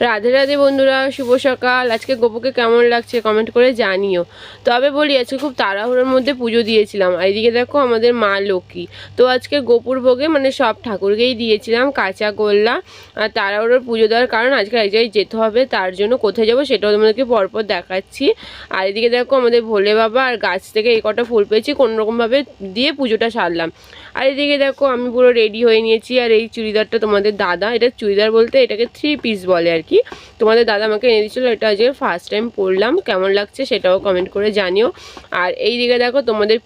রাধে রাধে বন্ধুরা, শুভ সকাল। আজকে গোপুকে কেমন লাগছে কমেন্ট করে জানিও। তবে বলি, আজকে খুব তাড়াহুড়োর মধ্যে পুজো দিয়েছিলাম। আর এদিকে দেখো আমাদের মা লক্ষ্মী, তো আজকে গোপুর ভোগে মানে সব ঠাকুরকেই দিয়েছিলাম কাঁচা গোল্লা। আর তাড়াহুড়োর পুজো দেওয়ার কারণ আজকে এক জায়গায় যেতে হবে, তার জন্য কোথায় যাবো সেটাও তোমাদেরকে পরপর দেখাচ্ছি। আর এদিকে দেখো আমাদের ভোলে বাবা আর গাছ থেকে এই কটা ফুল পেয়েছি, কোনোরকমভাবে দিয়ে পুজোটা সারলাম। আর এদিকে দেখো আমি পুরো রেডি হয়ে নিয়েছি। আর এই চুড়িদারটা তোমাদের দাদা, এটা চুড়িদার বলতে এটাকে 3 পিস বলে আর কি, তোমাদের দাদা আমাকে এনে দিয়েছিলো। এটা আজকে ফার্স্ট টাইম পরলাম, কেমন লাগছে সেটাও কমেন্ট করে জানিও। আর এই দিকে দেখো তোমাদের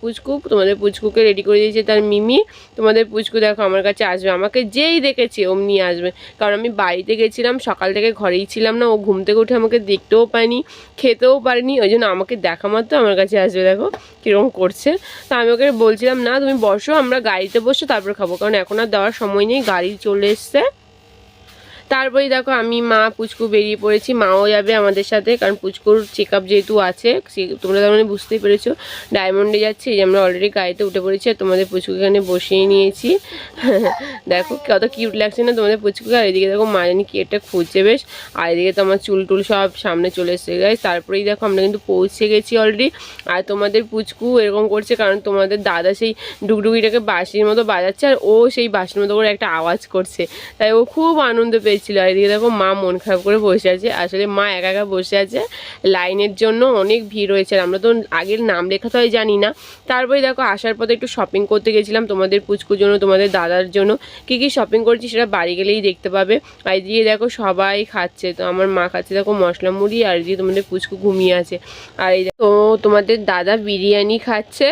পুচকুকে রেডি করে দিয়েছে তার মিমি। তোমাদের পুচকু দেখো আমার কাছে আসবে, আমাকে যেই দেখেছে অমনি আসবে, কারণ আমি বাড়িতে গেছিলাম, সকাল থেকে ঘরেই ছিলাম না। ও ঘুম থেকে উঠে আমাকে দেখতেও পায়নি, খেতেও পারেনি, ওই জন্য আমাকে দেখা মাত্র আমার কাছে আসবে। দেখো কীরকম করছে। তা আমি ওকে বলছিলাম না তুমি বসো, আমরা গাড়িতে বসো তারপর খাবো, কারণ এখন আর দেওয়ার সময় নেই, গাড়ি চলে এসছে। তারপরে দেখো আমি মা পুচকু বেরিয়ে পড়েছি, মাও যাবে আমাদের সাথে, কারণ পুচকুর চেক আপ যেহেতু আছে, তোমরা তার মানে বুঝতেই পেরেছো ডায়মন্ডে যাচ্ছি। এই যে আমরা অলরেডি গাড়িতে উঠে পড়েছি, আর তোমাদের পুচকু এখানে বসিয়ে নিয়েছি। দেখো কত কিউট লাগছে না তোমাদের পুচকুকে। আর এদিকে দেখো মা জানি কি একটা খুঁজছে বেশ। আর এদিকে তো আমার চুল টুল সব সামনে চলে এসছে গাইস। তারপরেই দেখো আমরা কিন্তু পৌঁছে গেছি অলরেডি। আর তোমাদের পুচকু এরকম করছে কারণ তোমাদের দাদা সেই ডুগডুগিটাকে বাঁশির মতো বাজাচ্ছে, আর ও সেই বাঁশির মতো করে একটা আওয়াজ করছে, তাই ও খুব আনন্দ পেয়েছিল। আর এদিকে দেখো মা মন খারাপ করে বসে আছে, আসলে মা একা একা বসে আছে, লাইনের জন্য অনেক ভিড় হয়েছে। আমরা তো আগের নাম লেখাতে হয় জানি না। তারপরে দেখো আসার পথে একটু শপিং করতে গেছিলাম তোমাদের পুচকুর জন্য, তোমাদের দাদার জন্য। কী কী শপিং করছি সেটা বাড়ি গেলেই দেখতে পাবে। আর এদিকে দেখো সবাই খাচ্ছে, তো আমার মা খাচ্ছে দেখো মশলা মুড়ি, আর এদিকে তোমাদের পুচকু ঘুমিয়ে আছে। আর এই তো তোমাদের দাদা বিরিয়ানি খাচ্ছে।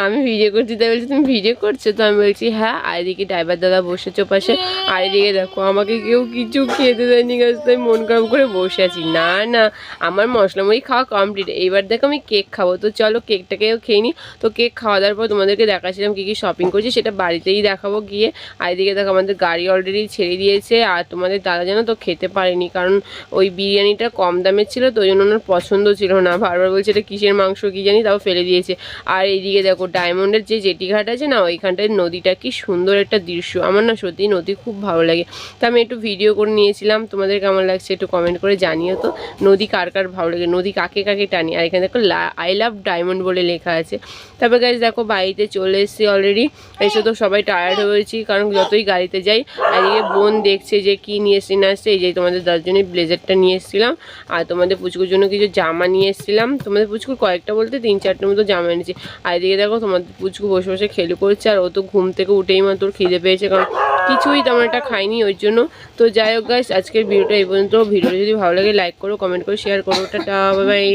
আমি ভিডিও করছি, তাই বলছি তুমি ভিডিও করছো, তো আমি বলছি হ্যাঁ। আর এদিকে ড্রাইভার দাদা বসেছে পাশে। আর এদিকে দেখো আমাকে কেউ কিছু খেতে দেয়নি গাছ, তাই মন খারাপ করে বসে আছি। না না, আমার মশলা মুড়ি খাওয়া কমপ্লিট, এইবার দেখো আমি কেক খাবো, তো চলো কেকটাকেও খেয়ে নিই। তো কেক খাওয়া দাওয়ার পর তোমাদেরকে দেখাচ্ছিলাম কী কী শপিং করছি, সেটা বাড়িতেই দেখাবো গিয়ে। আর এদিকে দেখো আমাদের গাড়ি অলরেডি ছেড়ে দিয়েছে। আর তোমাদের দাদা যেন তো খেতে পারেনি, কারণ ওই বিরিয়ানিটা কম দামের ছিল, তো ওই জন্য ওনার পছন্দ ছিল না, বারবার বলছে এটা কিসের মাংস কী জানি, তাও ফেলে দিয়েছে। আর এইদিকে দেখো ডায়মন্ডের যে জেটিঘাট আছে না, ওইখানটায় নদীটা কি সুন্দর একটা দৃশ্য, আমার না সত্যি নদী খুব ভালো লাগে। তো আমি একটু ভিডিও করে নিয়েছিলাম, তোমাদের কেমন লাগছে একটু কমেন্ট করে জানিও তো। নদী কার কার ভালো লাগে, নদী কাকে কাকে টানি। আর এখানে দেখো আই লাভ ডায়মন্ড বলে লেখা আছে। তারপর গাইজ দেখো বাড়িতে চলে এসেছি অলরেডি। এসে তো সবাই টায়ার্ড হয়েছি, কারণ যতই গাড়িতে যাই। আর এদিকে বোন দেখছে যে কি নিয়ে এসছি না এসছে। এই যে তোমাদের তার জন্য ব্লেজারটা নিয়ে এসেছিলাম, আর তোমাদের পুচকুর জন্য কিছু জামা নিয়ে এসেছিলাম। তোমাদের পুচকুর কয়েকটা বলতে 3-4টের মতো জামা এনেছি। আর এদিকে দেখো তোমাদের পুচকু বসে বসে খেলে করছে, আর ও তো ঘুম থেকে উঠেই মাত্র খিদে পেয়েছে, কারণ কিছুই তেমন একটা খাইনি ওই জন্য। তো যাই হোক গাইস, আজকের ভিডিওটা এই পর্যন্ত। ভিডিওটা যদি ভালো লাগে লাইক করো, কমেন্ট করো, শেয়ার করো। Tata, bye bye.